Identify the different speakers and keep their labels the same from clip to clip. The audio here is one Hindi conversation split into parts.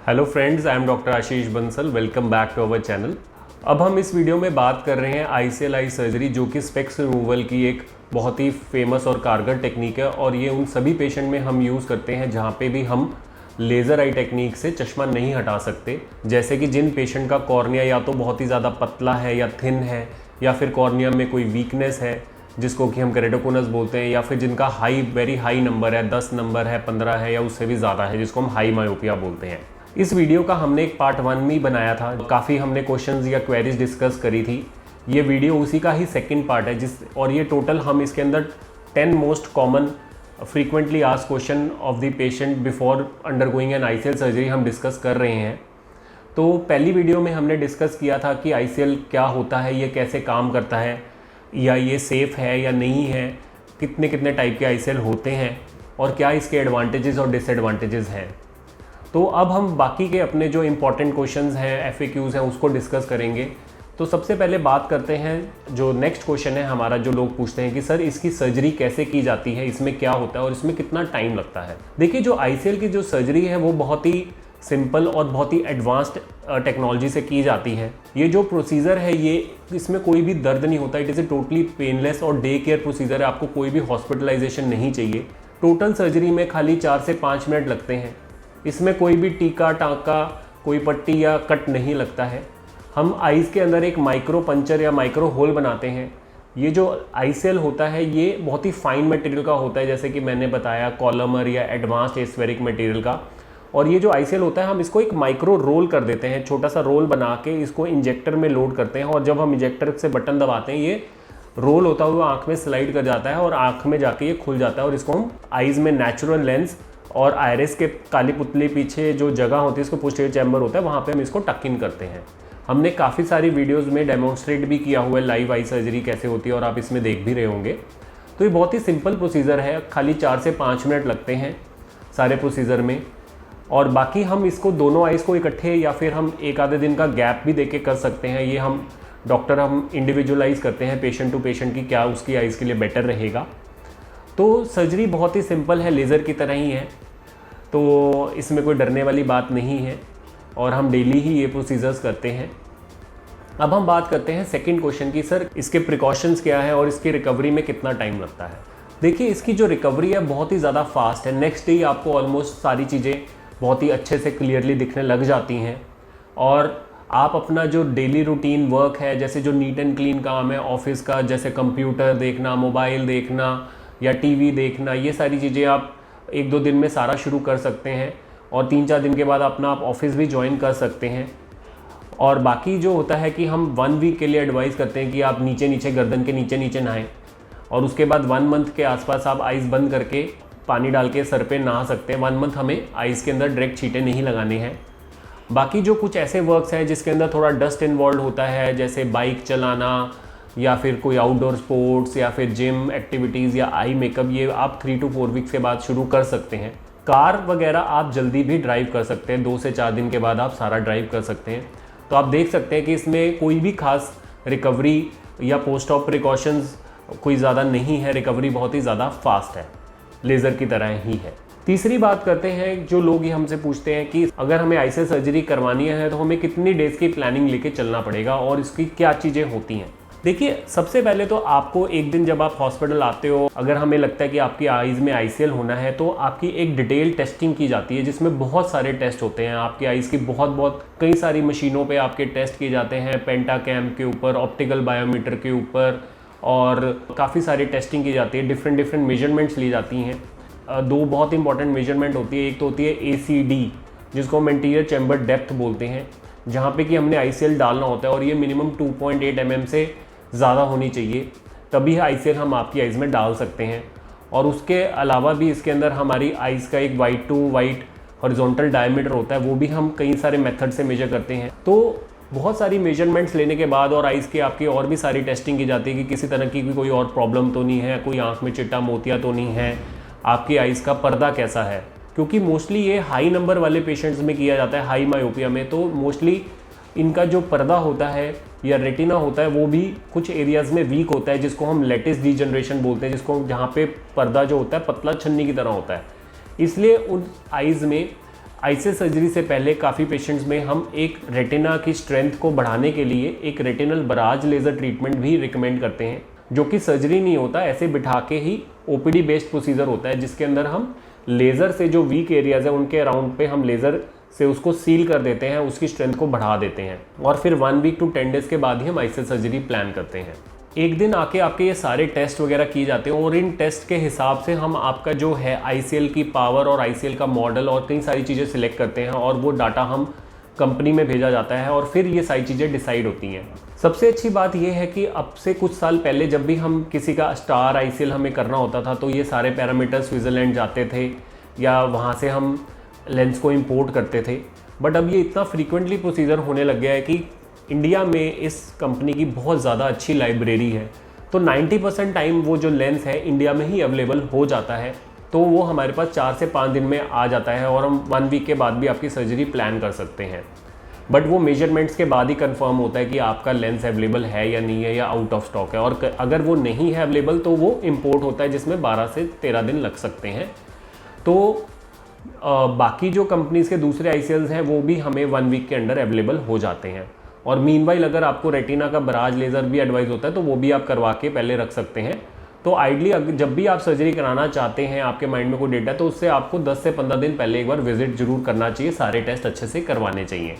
Speaker 1: Hello friends, I am doctor Ashish Bansal. Welcome back to our channel. अब हम इस वीडियो में बात कर रहे हैं आईसीएल आई सर्जरी, जो कि स्पेक्स रिमूवल की एक बहुत ही फेमस और कारगर टेक्निक है। और ये उन सभी पेशेंट में हम यूज़ करते हैं जहाँ पे भी हम लेज़र आई टेक्निक से चश्मा नहीं हटा सकते। जैसे कि जिन पेशेंट का कॉर्निया या तो बहुत ही ज़्यादा पतला है या थिन है, या फिर कॉर्निया में कोई वीकनेस है जिसको कि हम केरेटोकोनस बोलते हैं, या फिर जिनका वेरी हाई नंबर है, 10 नंबर है, 15 है या उससे भी ज़्यादा है, जिसको हम हाई मायोपिया बोलते हैं। इस वीडियो का हमने एक पार्ट 1 में बनाया था। काफ़ी हमने क्वेश्चंस या क्वेरीज डिस्कस करी थी। ये वीडियो उसी का ही सेकंड पार्ट है और ये टोटल हम इसके अंदर 10 most common frequently asked question of the patient before undergoing an ICL surgery हम डिस्कस कर रहे हैं। तो पहली वीडियो में हमने डिस्कस किया था कि आईसीएल क्या होता है, ये कैसे काम करता है, या ये सेफ़ है या नहीं है, कितने कितने टाइप के आईसीएल होते हैं और क्या इसके एडवांटेजेस और डिसएडवांटेजेस हैं। तो अब हम बाकी के अपने जो इम्पॉर्टेंट क्वेश्चंस हैं, एफएक्यूज़ हैं, उसको डिस्कस करेंगे। तो सबसे पहले बात करते हैं जो नेक्स्ट क्वेश्चन है हमारा, जो लोग पूछते हैं कि सर इसकी सर्जरी कैसे की जाती है, इसमें क्या होता है और इसमें कितना टाइम लगता है। देखिए, जो आईसीएल की जो सर्जरी है वो बहुत ही सिंपल और बहुत ही एडवांस्ड टेक्नोलॉजी से की जाती है। ये जो प्रोसीजर है, ये इसमें कोई भी दर्द नहीं होता। It is a totally painless और डे केयर प्रोसीजर है। आपको कोई भी हॉस्पिटलाइजेशन नहीं चाहिए। टोटल सर्जरी में खाली 4 से 5 मिनट लगते हैं। इसमें कोई भी टीका टाँका, कोई पट्टी या कट नहीं लगता है। हम आइज़ के अंदर एक माइक्रो पंचर या माइक्रो होल बनाते हैं। ये जो आईसीएल होता है ये बहुत ही फाइन मटेरियल का होता है, जैसे कि मैंने बताया कॉलमर या एडवांस्ड एस्फेरिक मटेरियल का। और ये जो आईसीएल होता है हम इसको एक माइक्रो रोल कर देते हैं, छोटा सा रोल बना के इसको इंजेक्टर में लोड करते हैं। और जब हम इंजेक्टर से बटन दबाते हैं, ये रोल होता हुआ आँख में स्लाइड कर जाता है और आँख में जाके ये खुल जाता है। और इसको हम आइज़ में नेचुरल लेंस और आयरिस के काली पुतली पीछे जो जगह होती है, इसको पोस्टीरियर चैम्बर होता है, वहाँ पे हम इसको टक इन करते हैं। हमने काफ़ी सारी वीडियोस में डेमोन्स्ट्रेट भी किया हुआ है लाइव आई सर्जरी कैसे होती है, और आप इसमें देख भी रहे होंगे। तो ये बहुत ही सिंपल प्रोसीजर है, खाली 4 से 5 मिनट लगते हैं सारे प्रोसीजर में। और बाकी हम इसको दोनों आइज़ को इकट्ठे या फिर हम एक आधे दिन का गैप भी दे के कर सकते हैं। ये हम इंडिविजुअलाइज़ करते हैं पेशेंट टू पेशेंट की क्या उसकी आइज़ के लिए बेटर रहेगा। तो सर्जरी बहुत ही सिंपल है, लेज़र की तरह ही है, तो इसमें कोई डरने वाली बात नहीं है और हम डेली ही ये प्रोसीजर्स करते हैं। अब हम बात करते हैं सेकंड क्वेश्चन की, सर इसके प्रिकॉशंस क्या है और इसकी रिकवरी में कितना टाइम लगता है। देखिए, इसकी जो रिकवरी है बहुत ही ज़्यादा फास्ट है। नेक्स्ट डे आपको ऑलमोस्ट सारी चीज़ें बहुत ही अच्छे से क्लियरली दिखने लग जाती हैं और आप अपना जो डेली रूटीन वर्क है, जैसे जो नीट एंड क्लीन काम है ऑफिस का, जैसे कंप्यूटर देखना, मोबाइल देखना या टीवी देखना, ये सारी चीज़ें आप 1-2 दिन में सारा शुरू कर सकते हैं और 3-4 दिन के बाद अपना आप ऑफिस भी ज्वाइन कर सकते हैं। और बाकी जो होता है कि हम 1 वीक के लिए एडवाइस करते हैं कि आप नीचे गर्दन के नीचे नहाएं, और उसके बाद 1 मंथ के आसपास आप आइज़ बंद करके पानी डाल के सर पे नहा सकते हैं। 1 मंथ हमें आइज़ के अंदर डायरेक्ट छींटे नहीं लगाने हैं। बाकी जो कुछ ऐसे वर्क्स हैं जिसके अंदर थोड़ा डस्ट इन्वॉल्व होता है, जैसे बाइक चलाना या फिर कोई आउटडोर स्पोर्ट्स या फिर जिम एक्टिविटीज़ या आई मेकअप, ये आप 3 to 4 वीक्स के बाद शुरू कर सकते हैं। कार वगैरह आप जल्दी भी ड्राइव कर सकते हैं, 2 से 4 दिन के बाद आप सारा ड्राइव कर सकते हैं। तो आप देख सकते हैं कि इसमें कोई भी खास रिकवरी या पोस्ट ऑप प्रिकॉशंस कोई ज़्यादा नहीं है। रिकवरी बहुत ही ज़्यादा फास्ट है, लेज़र की तरह ही है। तीसरी बात करते हैं, जो लोग ये हमसे पूछते हैं कि अगर हमें आईसीएल सर्जरी करवानी है तो हमें कितनी डेज़ की प्लानिंग लेके चलना पड़ेगा और इसकी क्या चीज़ें होती हैं। देखिए, सबसे पहले तो आपको एक दिन जब आप हॉस्पिटल आते हो, अगर हमें लगता है कि आपकी आइज़ में आईसीएल होना है, तो आपकी एक डिटेल टेस्टिंग की जाती है जिसमें बहुत सारे टेस्ट होते हैं। आपकी आइज़ की बहुत कई सारी मशीनों पे आपके टेस्ट किए जाते हैं, पेंटाकैम के ऊपर, ऑप्टिकल बायोमीटर के ऊपर, और काफ़ी सारी टेस्टिंग की जाती है। डिफरेंट मेजरमेंट्स ली जाती हैं। 2 बहुत इंपॉर्टेंट मेजरमेंट होती है। एक तो होती है ACD, जिसको हम एंटीरियर चैम्बर डेप्थ बोलते हैं, जहाँ पे कि हमने आईसीएल डालना होता है और ये मिनिमम 2.8 mm से ज़्यादा होनी चाहिए, तभी आईसीएल हम आपकी आइज़ में डाल सकते हैं। और उसके अलावा भी इसके अंदर हमारी आइज़ का एक white to white horizontal diameter होता है, वो भी हम कई सारे मेथड से मेजर करते हैं। तो बहुत सारी मेजरमेंट्स लेने के बाद और आइज़ की आपकी और भी सारी टेस्टिंग की जाती है कि किसी तरह की भी कोई और प्रॉब्लम तो नहीं है, कोई आँख में चिट्टा मोतिया तो नहीं है, आपकी आइज़ का पर्दा कैसा है। क्योंकि मोस्टली ये हाई नंबर वाले पेशेंट्स में किया जाता है, हाई मायोपिया में, तो मोस्टली इनका जो पर्दा होता है या रेटिना होता है वो भी कुछ एरियाज़ में वीक होता है, जिसको हम लेटिस डीजनरेशन बोलते हैं, जिसको जहाँ पे पर्दा जो होता है पतला छन्नी की तरह होता है। इसलिए उन आइज़ में आईसेल सर्जरी से पहले काफ़ी पेशेंट्स में हम एक रेटिना की स्ट्रेंथ को बढ़ाने के लिए एक रेटिनल बराज लेज़र ट्रीटमेंट भी रिकमेंड करते हैं, जो कि सर्जरी नहीं होता, ऐसे बिठा के ही ओपीडी बेस्ड प्रोसीजर होता है, जिसके अंदर हम लेज़र से जो वीक एरियाज़ है उनके अराउंड पे हम लेज़र से उसको सील कर देते हैं, उसकी स्ट्रेंथ को बढ़ा देते हैं और फिर 1 वीक to 10 डेज़ के बाद ही हम आईसेल सर्जरी प्लान करते हैं। एक दिन आके आपके ये सारे टेस्ट वगैरह किए जाते हैं और इन टेस्ट के हिसाब से हम आपका जो है आईसीएल की पावर और आईसीएल का मॉडल और कई सारी चीज़ें सिलेक्ट करते हैं और वो डाटा हम कंपनी में भेजा जाता है और फिर ये सारी चीज़ें डिसाइड होती हैं। सबसे अच्छी बात यह है कि अब से कुछ साल पहले जब भी हम किसी का स्टार आईसीएल हमें करना होता था तो ये सारे पैरामीटर्स स्विट्ज़रलैंड जाते थे या वहाँ से हम लेंस को इंपोर्ट करते थे, बट अब ये इतना फ्रीक्वेंटली प्रोसीजर होने लग गया है कि इंडिया में इस कंपनी की बहुत ज़्यादा अच्छी लाइब्रेरी है, तो 90% टाइम वो जो लेंस है इंडिया में ही अवेलेबल हो जाता है, तो वो हमारे पास 4 से 5 दिन में आ जाता है और हम 1 वीक के बाद भी आपकी सर्जरी प्लान कर सकते हैं। बट वो मेजरमेंट्स के बाद ही कंफर्म होता है कि आपका लेंस अवेलेबल है या नहीं है या आउट ऑफ स्टॉक है, और अगर वो नहीं है अवेलेबल तो वो इम्पोर्ट होता है, जिसमें 12 से 13 दिन लग सकते हैं। तो बाकी जो कंपनीज़ के दूसरे आईसीएल्स हैं वो भी हमें 1 वीक के अंडर अवेलेबल हो जाते हैं। और मीनवाइल अगर आपको रेटिना का बराज लेज़र भी एडवाइस होता है तो वो भी आप करवा के पहले रख सकते हैं। तो आइडली जब भी आप सर्जरी कराना चाहते हैं, आपके माइंड में कोई डेट है, तो उससे आपको 10 से 15 दिन पहले एक बार विजिट जरूर करना चाहिए, सारे टेस्ट अच्छे से करवाने चाहिए,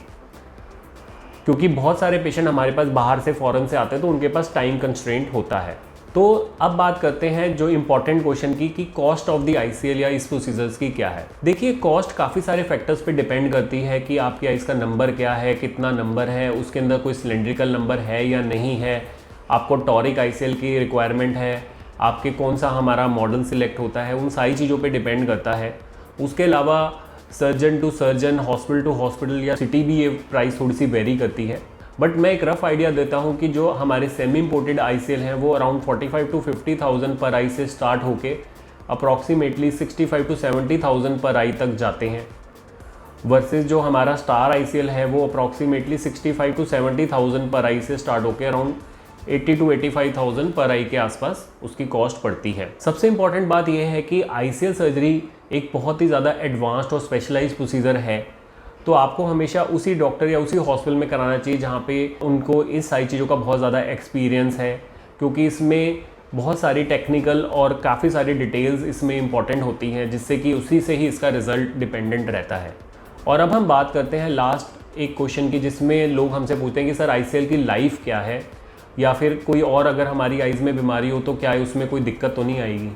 Speaker 1: क्योंकि बहुत सारे पेशेंट हमारे पास बाहर से फॉरेन से आते हैं तो उनके पास टाइम कंस्ट्रेंट होता है। तो अब बात करते हैं जो इम्पॉर्टेंट क्वेश्चन की कि कॉस्ट ऑफ द आईसीएल या इस प्रोसीजर्स की क्या है। देखिए, कॉस्ट काफ़ी सारे फैक्टर्स पे डिपेंड करती है कि आपकी आइस का नंबर क्या है, कितना नंबर है, उसके अंदर कोई सिलेंड्रिकल नंबर है या नहीं है, आपको टॉरिक आईसीएल की रिक्वायरमेंट है, आपके कौन सा हमारा मॉडल सिलेक्ट होता है, उन सारी चीज़ों पे डिपेंड करता है। उसके अलावा surgeon to surgeon, hospital to hospital या सिटी भी ये प्राइस थोड़ी सी वेरी करती है। बट मैं एक रफ़ आइडिया देता हूँ कि जो हमारे सेमी इम्पोर्टेड आईसीएल हैं वो अराउंड 45 to 50,000 पर आई से स्टार्ट होके अप्रॉक्सीमेटली 65 to 70,000 पर आई तक जाते हैं, वर्सेस जो हमारा स्टार आईसीएल है वो अप्रॉक्सीमेटली 65 to 70,000 पर आई से स्टार्ट होकर अराउंड 80 to 85,000 पर आई के आसपास उसकी कॉस्ट पड़ती है। सबसे इम्पॉर्टेंट बात यह है कि आईसीएल सर्जरी एक बहुत ही ज़्यादा एडवांस्ड और स्पेशलाइज्ड प्रोसीजर है, तो आपको हमेशा उसी डॉक्टर या उसी हॉस्पिटल में कराना चाहिए जहाँ पे उनको इस सारी चीज़ों का बहुत ज़्यादा एक्सपीरियंस है, क्योंकि इसमें बहुत सारी टेक्निकल और काफ़ी सारी डिटेल्स इसमें इंपॉर्टेंट होती हैं, जिससे कि उसी से ही इसका रिज़ल्ट डिपेंडेंट रहता है। और अब हम बात करते हैं लास्ट एक क्वेश्चन की, जिसमें लोग हमसे पूछते हैं कि सर आईसीएल की लाइफ क्या है, या फिर कोई और अगर हमारी आइज़ में बीमारी हो तो क्या उसमें कोई दिक्कत तो नहीं आएगी।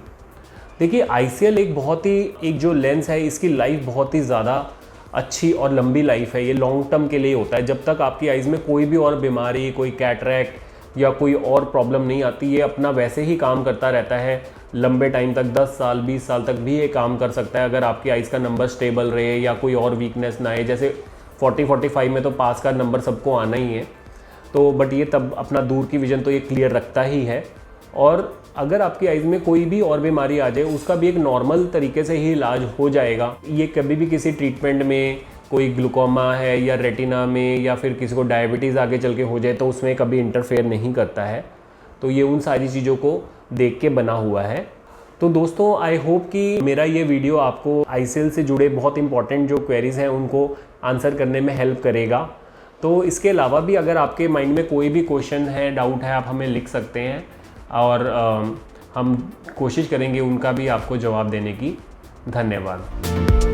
Speaker 1: देखिए, आईसीएल एक जो लेंस है इसकी लाइफ बहुत ही ज़्यादा अच्छी और लंबी लाइफ है, ये लॉन्ग टर्म के लिए होता है। जब तक आपकी आइज़ में कोई भी और बीमारी, कोई कैटरैक्ट या कोई और प्रॉब्लम नहीं आती, ये अपना वैसे ही काम करता रहता है लंबे टाइम तक, 10 साल 20 साल तक भी ये काम कर सकता है, अगर आपकी आइज़ का नंबर स्टेबल रहे या कोई और वीकनेस ना आए। जैसे 40-45 में तो पास का नंबर सबको आना ही है, तो बट ये तब अपना दूर की विजन तो ये क्लियर रखता ही है। और अगर आपकी आइज़ में कोई भी और बीमारी आ जाए उसका भी एक नॉर्मल तरीके से ही इलाज हो जाएगा। ये कभी भी किसी ट्रीटमेंट में कोई ग्लूकोमा है या रेटिना में या फिर किसी को डायबिटीज़ आगे चल के हो जाए तो उसमें कभी इंटरफेयर नहीं करता है। तो ये उन सारी चीज़ों को देख के बना हुआ है। तो दोस्तों, आई होप कि मेरा ये वीडियो आपको आईसीएल से जुड़े बहुत इंपॉर्टेंट जो क्वेरीज़ हैं उनको आंसर करने में हेल्प करेगा। तो इसके अलावा भी अगर आपके माइंड में कोई भी क्वेश्चन है, डाउट है, आप हमें लिख सकते हैं और हम कोशिश करेंगे उनका भी आपको जवाब देने की। धन्यवाद।